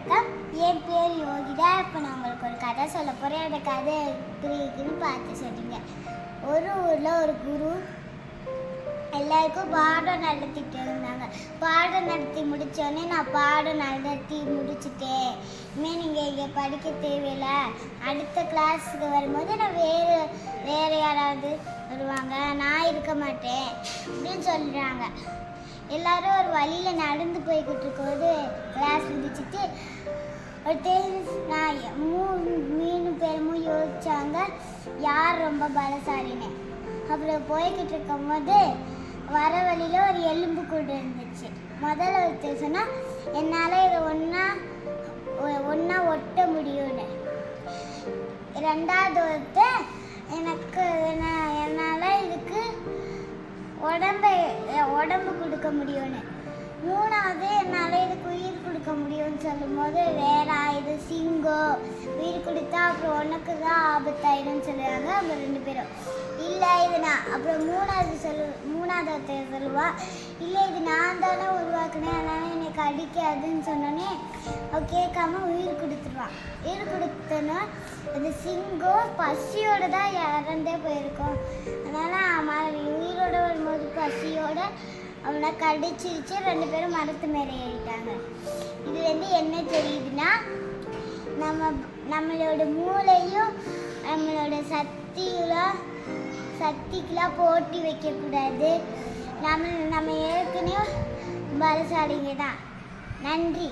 வணக்கம். என் பேர் யோகிதா. இப்போ நான் உங்களுக்கு ஒரு கதை சொல்ல போகிறேன். அந்த கதை எப்படி இருக்குன்னு பார்த்து சொல்லுங்க. ஒரு ஊரில் ஒரு குரு எல்லாருக்கும் பாடம் நடத்திட்டு இருந்தாங்க. பாடம் நடத்தி முடித்தோடனே நான் பாடம் நடத்தி முடிச்சுட்டேன், இனிமேல் நீங்கள் இங்கே படிக்க தேவையில்லை, அடுத்த கிளாஸுக்கு வரும்போது நான் வேறு யாராவது வருவாங்க, நான் இருக்க மாட்டேன் அப்படின்னு சொல்கிறாங்க. எல்லாரும் ஒரு வழியில் நடந்து போய்கிட்டு இருக்கும்போது கிளாஸ் முடிச்சுட்டு நான் 3 பேரும் யோசிச்சாங்க யார் ரொம்ப பலசாலின்னு. அப்புறம் போய்கிட்டு இருக்கும்போது வர வழியில் ஒரு எலும்பு கூடு இருந்துச்சு. முதல்ல ஒருத்தர் சொன்னால் என்னால் இதை ஒன்றா ஒட்ட முடியும்னு. ரெண்டாவது ஒருத்தர் என்னால் இதுக்கு உடம்பு கொடுக்க முடியும்னு. மூணாவது என்னால் இதுக்கு உயிர் கொடுக்க முடியும்னு சொல்லும்போது வேற இது சிங்கம் உயிர் கொடுத்தா அப்புறம் உனக்கு தான் ஆபத்தாயிடும்னு சொல்லுவாங்க. அவங்க 2 பேரும் இல்லை இது நான். அப்புறம் மூணாவது ஒருத்தர் சொல்லுவா, இல்லை இது நான் தானே உருவாக்குனேன், அதனால எனக்கு அடிக்காதுன்னு சொன்னோன்னே அவ கேட்காம உயிர் கொடுத்துருவான். உயிர் கொடுத்தோன்னா அது சிங்கம் பசியோடு தான் இறந்தே போயிருக்கோம். அதனால் உயிரோட வரும்போது பசியோட அவனை கடிச்சிருச்சு. 2 பேரும் மரத்து மேலே ஏறிட்டாங்க. இதுலேருந்து என்ன தெரியுதுன்னா, நம்மளோட மூளையும் நம்மளோட சக்திக்கெலாம் போட்டி வைக்கக்கூடாது. நம்ம ஏற்கனவே பலசாலிங்க தான். நன்றி.